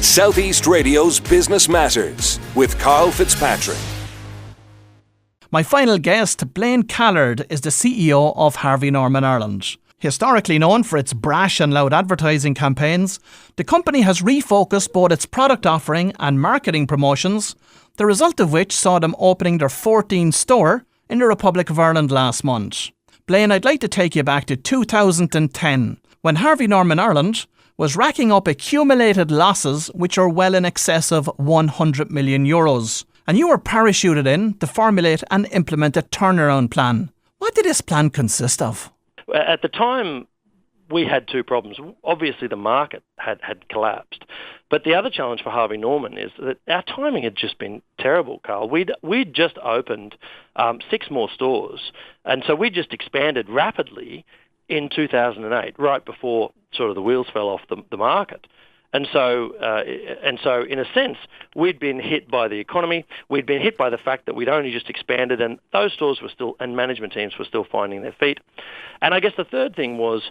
South East Radio's Business Matters with Karl Fitzpatrick. My final guest, Blaine Callard, is the CEO of Harvey Norman Ireland. Historically known for its brash and loud advertising campaigns, the company has refocused both its product offering and marketing promotions, the result of which saw them opening their 14th store in the Republic of Ireland last month. Blaine, I'd like to take you back to 2010, when Harvey Norman Ireland was racking up accumulated losses which are well in excess of €100 million. And you were parachuted in to formulate and implement a turnaround plan. What did this plan consist of? At the time, we had two problems. Obviously, the market had collapsed. But the other challenge for Harvey Norman is that our timing had just been terrible, Karl. We'd just opened 6 more stores. And so we just expanded rapidly in 2008, right before sort of the wheels fell off the market. And so, in a sense, we'd been hit by the economy. We'd been hit by the fact that we'd only just expanded, and those stores were still, and management teams were still finding their feet. And I guess the third thing was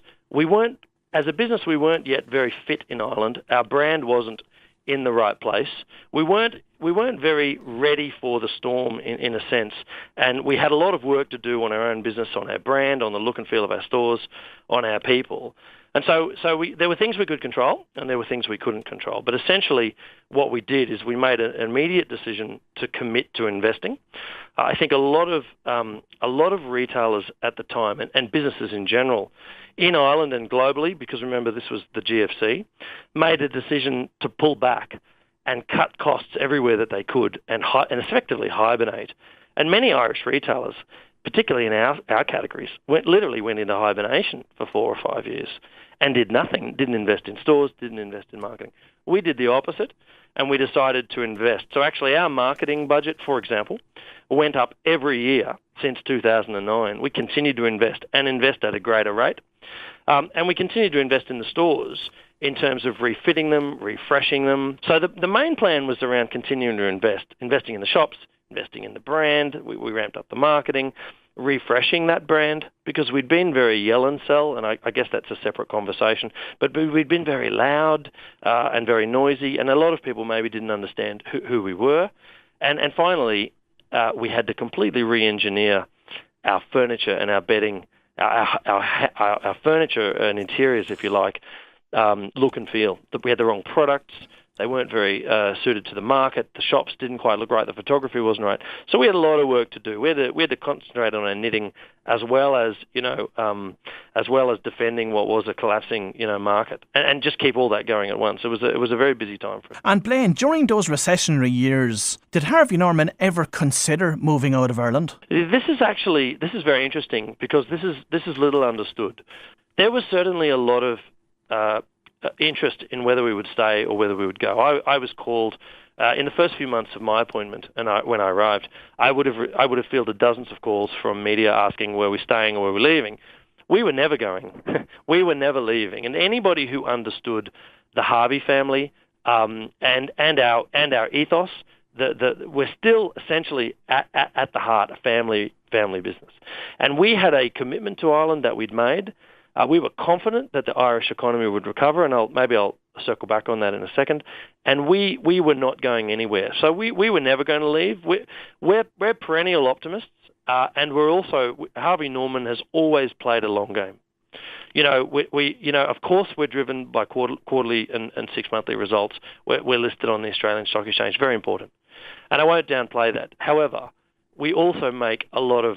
as a business, we weren't yet very fit in Ireland. Our brand wasn't in the right place. We weren't very ready for the storm in a sense, and we had a lot of work to do on our own business, on our brand, on the look and feel of our stores, on our people. And so there were things we could control and there were things we couldn't control. But essentially what we did is we made an immediate decision to commit to investing. I think a lot of retailers at the time and businesses in general in Ireland and globally, because remember this was the GFC, made a decision to pull back and cut costs everywhere that they could and effectively hibernate. And many Irish retailers, particularly in our categories, literally went into hibernation for 4 or 5 years and did nothing, didn't invest in stores, didn't invest in marketing. We did the opposite, and we decided to invest. So actually our marketing budget, for example, went up every year since 2009. We continued to invest and invest at a greater rate. And we continued to invest in the stores in terms of refitting them, refreshing them. So the main plan was around continuing to investing in the shops, investing in the brand. We ramped up the marketing, refreshing that brand, because we'd been very yell and sell, and I guess that's a separate conversation, but we'd been very loud and very noisy, and a lot of people maybe didn't understand who we were. And finally, we had to completely re-engineer our furniture and our bedding, our furniture and interiors, if you like, look and feel. We had the wrong products. They weren't very suited to the market. The shops didn't quite look right. The photography wasn't right. So we had a lot of work to do. We had to concentrate on our knitting as well as defending what was a collapsing market, and just keep all that going at once. It was a very busy time for us. And Blaine, during those recessionary years, did Harvey Norman ever consider moving out of Ireland? This is very interesting because this is little understood. There was certainly a lot of interest in whether we would stay or whether we would go. I was called in the first few months of my appointment, and when I arrived, I would have fielded dozens of calls from media asking were we staying or were we leaving. We were never going. We were never leaving. And anybody who understood the Harvey family and our ethos, we're still essentially at the heart a family business, and we had a commitment to Ireland that we'd made. We were confident that the Irish economy would recover, and I'll circle back on that in a second. And we were not going anywhere. So we were never going to leave. We're perennial optimists, and we're also, Harvey Norman has always played a long game. Of course we're driven by quarterly and 6-monthly results. We're listed on the Australian Stock Exchange, very important. And I won't downplay that. However, we also make a lot of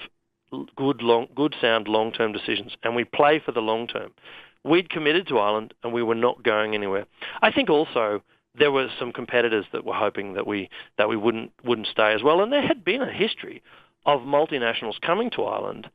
good sound long-term decisions, and we play for the long term. We'd committed to Ireland, and we were not going anywhere. I think also there were some competitors that were hoping that we wouldn't stay as well, and there had been a history of multinationals coming to Ireland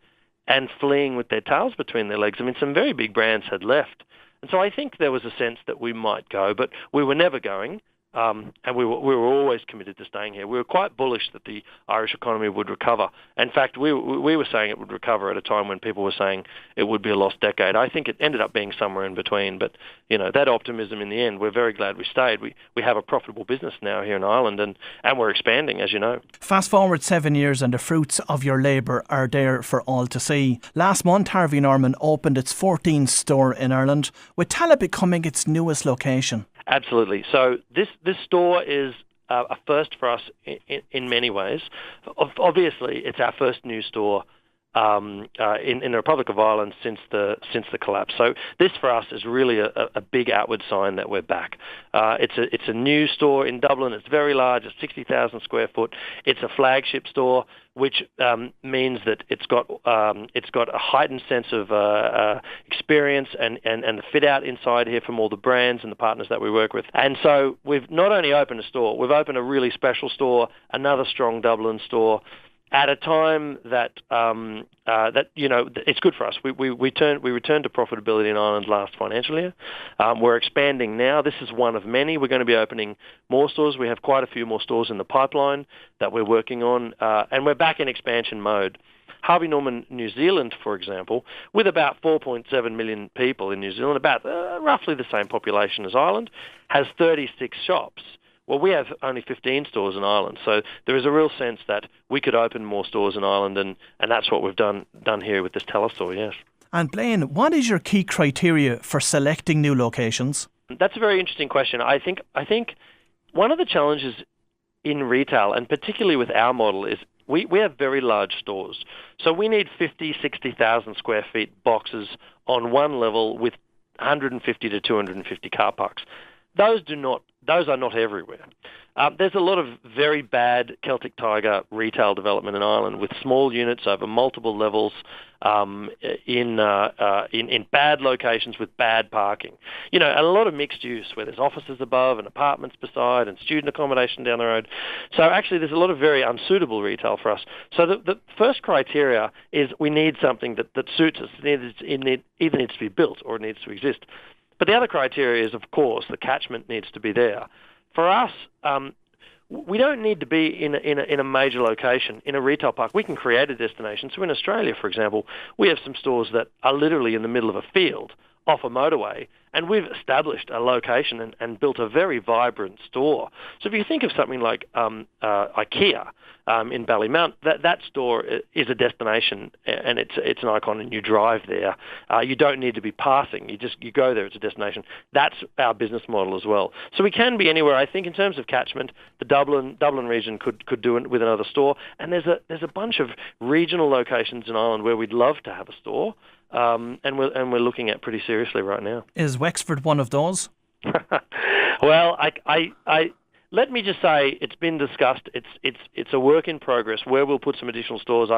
and fleeing with their tails between their legs. I mean, some very big brands had left, and so I think there was a sense that we might go, but we were never going. And we were always committed to staying here. We were quite bullish that the Irish economy would recover. In fact, we were saying it would recover at a time when people were saying it would be a lost decade. I think it ended up being somewhere in between. But, that optimism in the end, we're very glad we stayed. We have a profitable business now here in Ireland, and we're expanding, as you know. Fast forward 7 years and the fruits of your labour are there for all to see. Last month, Harvey Norman opened its 14th store in Ireland, with Tallaght becoming its newest location. Absolutely. So this store is a first for us in many ways. Obviously, it's our first new store in the Republic of Ireland since the collapse. So this for us is really a big outward sign that we're back. It's a new store in Dublin. It's very large. It's 60,000 square foot. It's a flagship store, which means that it's got a heightened sense of experience and the fit out inside here from all the brands and the partners that we work with. And so we've not only opened a store, we've opened a really special store, another strong Dublin store, at a time that it's good for us. We returned to profitability in Ireland last financial year. We're expanding now. This is one of many. We're going to be opening more stores. We have quite a few more stores in the pipeline that we're working on, and we're back in expansion mode. Harvey Norman New Zealand, for example, with about 4.7 million people in New Zealand, about roughly the same population as Ireland, has 36 shops. Well, we have only 15 stores in Ireland, so there is a real sense that we could open more stores in Ireland, and that's what we've done here with this Telestore, yes. And Blaine, what is your key criteria for selecting new locations? That's a very interesting question. I think one of the challenges in retail, and particularly with our model, is we have very large stores. So we need 50, 60,000 square feet boxes on one level with 150 to 250 car parks. Those are not everywhere. There's a lot of very bad Celtic Tiger retail development in Ireland with small units over multiple levels in bad locations with bad parking. And a lot of mixed use where there's offices above and apartments beside and student accommodation down the road. So actually there's a lot of very unsuitable retail for us. So the first criteria is we need something that suits us. It either needs to be built or it needs to exist. But the other criteria is, of course, the catchment needs to be there. For us, we don't need to be in a major location, in a retail park. We can create a destination. So in Australia, for example, we have some stores that are literally in the middle of a field off a motorway, and we've established a location and built a very vibrant store. So if you think of something like IKEA in Ballymount, that store is a destination, and it's an icon, and you drive there. You don't need to be passing. You go there. It's a destination. That's our business model as well. So we can be anywhere. I think in terms of catchment, the Dublin region could do it with another store, and there's a bunch of regional locations in Ireland where we'd love to have a store. And we're looking at pretty seriously right now. Is Wexford one of those? Well, I let me just say it's been discussed. It's a work in progress where we'll put some additional stores.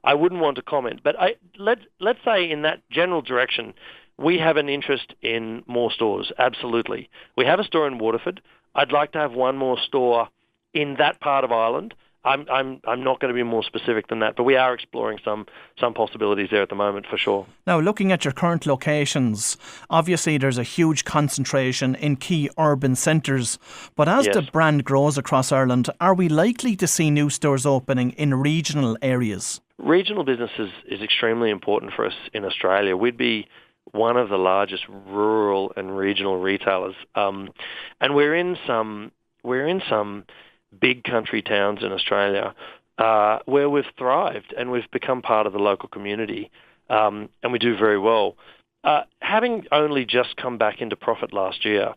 I wouldn't want to comment, but let's say in that general direction, we have an interest in more stores. Absolutely, we have a store in Waterford. I'd like to have one more store in that part of Ireland. I'm not going to be more specific than that, but we are exploring some possibilities there at the moment for sure. Now, looking at your current locations, obviously there's a huge concentration in key urban centres. But as the brand grows across Ireland, are we likely to see new stores opening in regional areas? Regional business is extremely important for us in Australia. We'd be one of the largest rural and regional retailers, and we're in some big country towns in Australia where we've thrived and we've become part of the local community, and we do very well. Having only just come back into profit last year,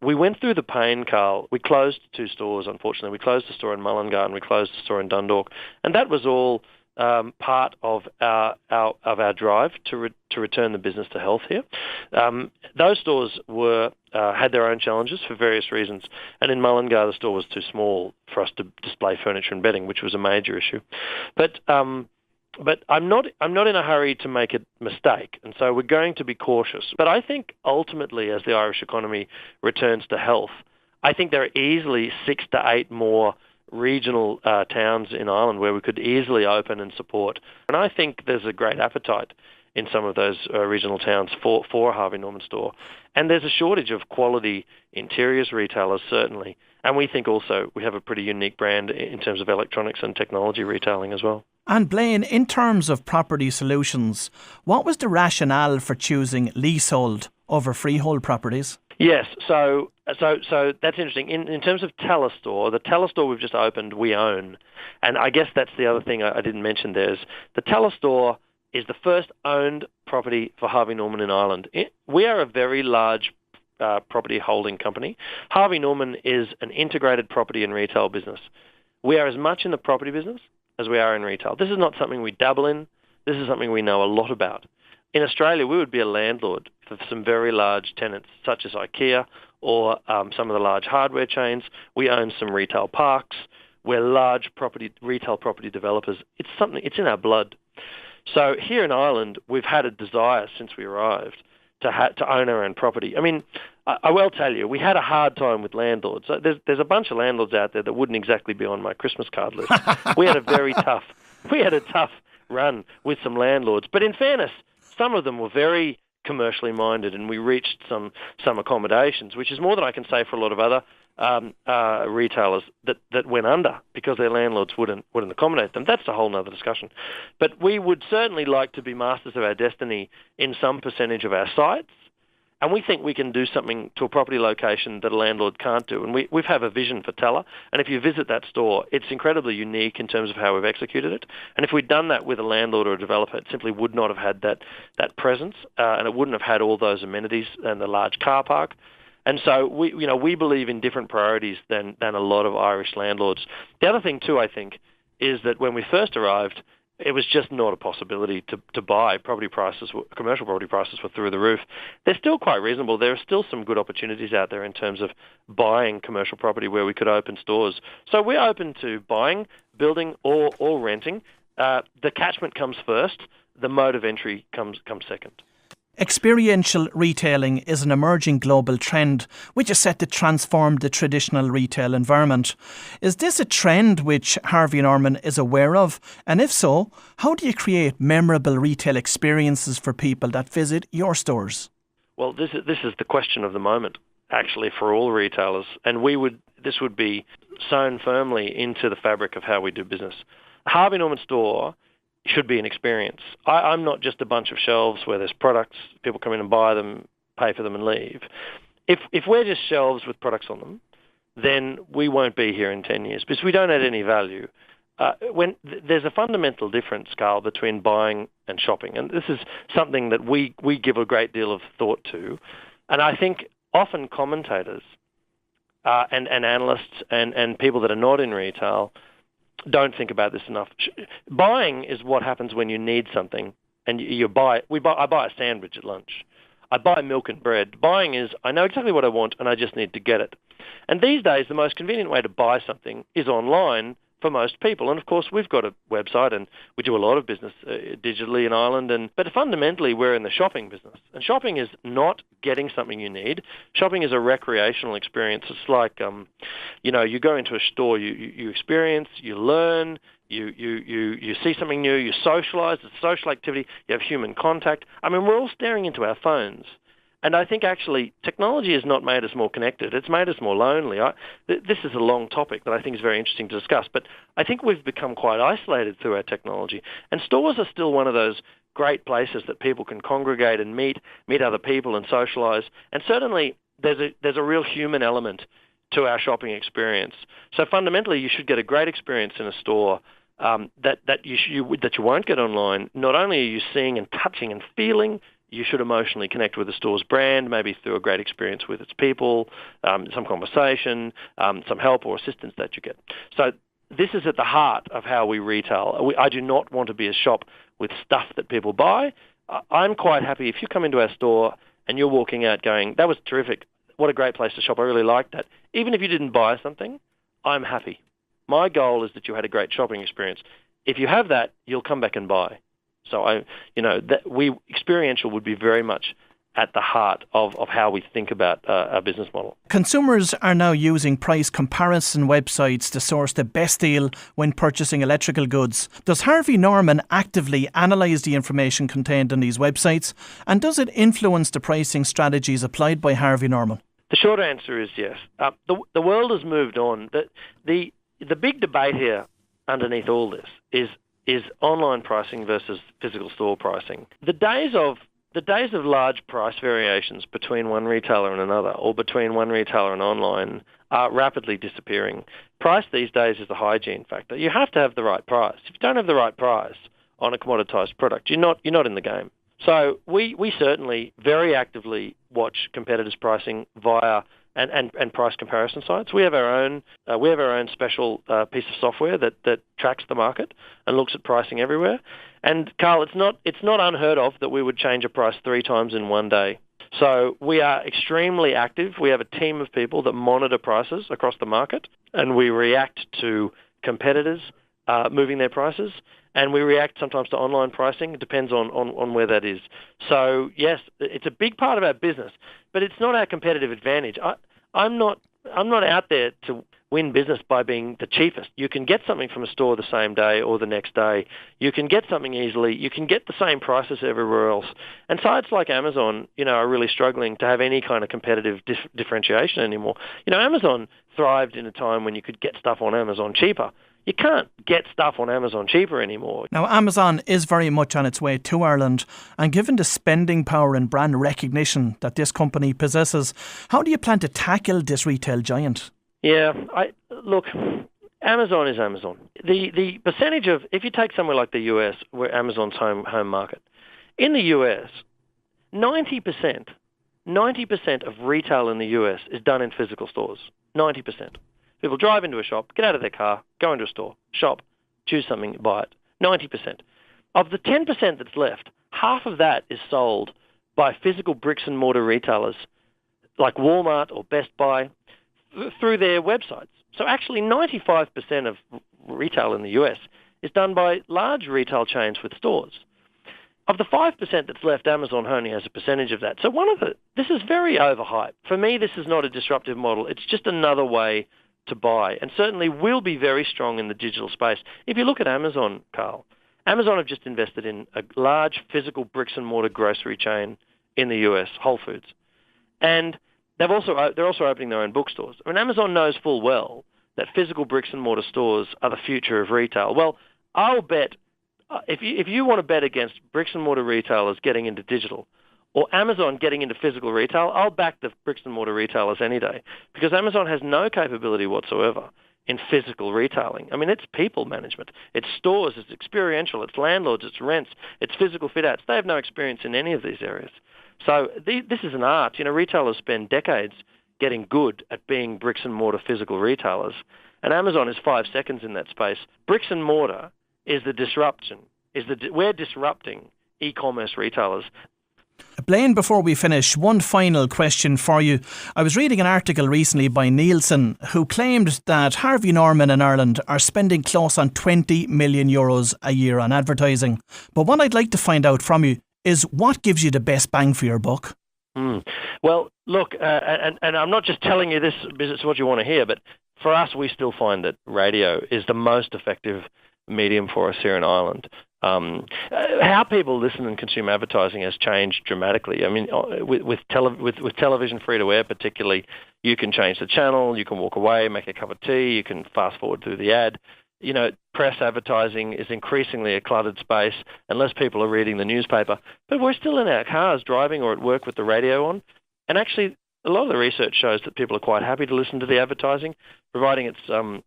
we went through the pain, Karl. We closed 2 stores, unfortunately. We closed the store in Mullingar and we closed the store in Dundalk, and that was all part of our drive to return the business to health here. Those stores had their own challenges for various reasons, and in Mullingar the store was too small for us to display furniture and bedding, which was a major issue. But I'm not in a hurry to make a mistake, and so we're going to be cautious. But I think ultimately, as the Irish economy returns to health, I think there are easily 6 to 8 more regional towns in Ireland where we could easily open and support. And I think there's a great appetite in some of those regional towns for a Harvey Norman store. And there's a shortage of quality interiors retailers, certainly. And we think also we have a pretty unique brand in terms of electronics and technology retailing as well. And Blaine, in terms of property solutions, what was the rationale for choosing leasehold over freehold properties? Yes, so that's interesting. In terms of Telestore, the Telestore we've just opened, we own. And I guess that's the other thing I didn't mention there is the Telestore is the first owned property for Harvey Norman in Ireland. We are a very large property holding company. Harvey Norman is an integrated property and retail business. We are as much in the property business as we are in retail. This is not something we dabble in. This is something we know a lot about. In Australia, we would be a landlord for some very large tenants, such as IKEA or some of the large hardware chains. We own some retail parks. We're large retail property developers. It's in our blood. So here in Ireland, we've had a desire since we arrived to own our own property. I mean, I will tell you, we had a hard time with landlords. There's a bunch of landlords out there that wouldn't exactly be on my Christmas card list. We had a tough run with some landlords. But in fairness, some of them were very commercially minded, and we reached some accommodations, which is more than I can say for a lot of other retailers that went under because their landlords wouldn't accommodate them. That's a whole other discussion. But we would certainly like to be masters of our destiny in some percentage of our sites, and we think we can do something to a property location that a landlord can't do. And we have a vision for Teller, and if you visit that store, it's incredibly unique in terms of how we've executed it. And if we'd done that with a landlord or a developer, it simply would not have had that presence, and it wouldn't have had all those amenities and the large car park. And so we believe in different priorities than a lot of Irish landlords. The other thing too, I think, is that when we first arrived, it was just not a possibility to buy property prices. Commercial property prices were through the roof. They're still quite reasonable. There are still some good opportunities out there in terms of buying commercial property where we could open stores. So we're open to buying, building, or renting. The catchment comes first. The mode of entry comes second. Experiential retailing is an emerging global trend which is set to transform the traditional retail environment. Is this a trend which Harvey Norman is aware of? And if so, how do you create memorable retail experiences for people that visit your stores? Well, this is the question of the moment, actually, for all retailers. And this would be sewn firmly into the fabric of how we do business. A Harvey Norman store should be an experience. I'm not just a bunch of shelves where there's products, people come in and buy them, pay for them and leave. If we're just shelves with products on them, then we won't be here in 10 years because we don't add any value. There's a fundamental difference, Karl, between buying and shopping. And this is something that we give a great deal of thought to. And I think often commentators and analysts and people that are not in retail don't think about this enough. Buying is what happens when you need something and you buy. I buy a sandwich at lunch. I buy milk and bread. Buying is I know exactly what I want and I just need to get it. And these days, the most convenient way to buy something is online for most people. And of course, we've got a website and we do a lot of business digitally in Ireland. But fundamentally, we're in the shopping business. And shopping is not getting something you need. Shopping is a recreational experience. It's like, you go into a store, you experience, you learn, you see something new, you socialise. It's a social activity. You have human contact. I mean, we're all staring into our phones. And I think actually technology has not made us more connected. It's made us more lonely. This is a long topic that I think is very interesting to discuss, but I think we've become quite isolated through our technology. And stores are still one of those great places that people can congregate and meet other people and socialise. And certainly there's a real human element to our shopping experience. So fundamentally, you should get a great experience in a store that you won't get online. Not only are you seeing and touching and feeling, you should emotionally connect with the store's brand, maybe through a great experience with its people, some conversation, some help or assistance that you get. So this is at the heart of how we retail. I do not want to be a shop with stuff that people buy. I'm quite happy if you come into our store and you're walking out going, that was terrific. What a great place to shop. I really liked that. Even if you didn't buy something, I'm happy. My goal is that you had a great shopping experience. If you have that, you'll come back and buy. So Experiential would be very much at the heart of how we think about our business model. Consumers are now using price comparison websites to source the best deal when purchasing electrical goods. Does Harvey Norman actively analyse the information contained on these websites, and does it influence the pricing strategies applied by Harvey Norman? The short answer is yes. The world has moved on. The big debate here underneath all this is online pricing versus physical store pricing. The days of large price variations between one retailer and another, or between one retailer and online, are rapidly disappearing. Price these days is a hygiene factor. You have to have the right price. If you don't have the right price on a commoditized product, you're not in the game. So we certainly very actively watch competitors' pricing via and price comparison sites. We have our own special piece of software that tracks the market and looks at pricing everywhere. And Karl, it's not unheard of that we would change a price 3 times in one day. So we are extremely active. We have a team of people that monitor prices across the market, and we react to competitors moving their prices, and we react sometimes to online pricing. It depends on where that is. So yes, it's a big part of our business, but it's not our competitive advantage. I'm not out there to win business by being the cheapest. You can get something from a store the same day or the next day. You can get something easily. You can get the same prices everywhere else. And sites like Amazon, are really struggling to have any kind of competitive differentiation anymore. Amazon thrived in a time when you could get stuff on Amazon cheaper. You can't get stuff on Amazon cheaper anymore. Now, Amazon is very much on its way to Ireland, and given the spending power and brand recognition that this company possesses, how do you plan to tackle this retail giant? Yeah, look, Amazon is Amazon. The percentage of, if you take somewhere like the US, where Amazon's home market, in the US, 90% of retail in the US is done in physical stores. 90%. People drive into a shop, get out of their car, go into a store, shop, choose something, buy it. 90%. Of the 10% that's left, half of that is sold by physical bricks and mortar retailers like Walmart or Best Buy through their websites. So actually 95% of retail in the US is done by large retail chains with stores. Of the 5% that's left, Amazon only has a percentage of that. So this is very overhyped. For me, this is not a disruptive model. It's just another way to buy, and certainly will be very strong in the digital space. If you look at Amazon, Karl, Amazon have just invested in a large physical bricks and mortar grocery chain in the US, Whole Foods, and they're also opening their own bookstores. I mean, Amazon knows full well that physical bricks and mortar stores are the future of retail. Well, I'll bet if you want to bet against bricks and mortar retailers getting into digital, or Amazon getting into physical retail, I'll back the bricks and mortar retailers any day, because Amazon has no capability whatsoever in physical retailing. I mean, it's people management. It's stores, it's experiential, it's landlords, it's rents, it's physical fit-outs. They have no experience in any of these areas. So this is an art. Retailers spend decades getting good at being bricks and mortar physical retailers, and Amazon is 5 seconds in that space. Bricks and mortar is the disruption. We're disrupting e-commerce retailers. Blaine, before we finish, one final question for you. I was reading an article recently by Nielsen who claimed that Harvey Norman in Ireland are spending close on €20 million a year on advertising. But what I'd like to find out from you is what gives you the best bang for your buck? Well, look, and I'm not just telling you this because it's what you want to hear, but for us, we still find that radio is the most effective medium for us here in Ireland. How people listen and consume advertising has changed dramatically. I mean, with television free-to-air particularly, you can change the channel, you can walk away, make a cup of tea, you can fast forward through the ad. Press advertising is increasingly a cluttered space unless people are reading the newspaper. But we're still in our cars driving or at work with the radio on. And actually, a lot of the research shows that people are quite happy to listen to the advertising, providing it's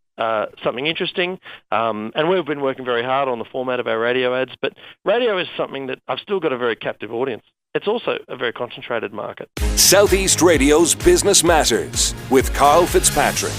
something interesting. And we've been working very hard on the format of our radio ads. But radio is something that I've still got a very captive audience. It's also a very concentrated market. Southeast Radio's Business Matters with Karl Fitzpatrick.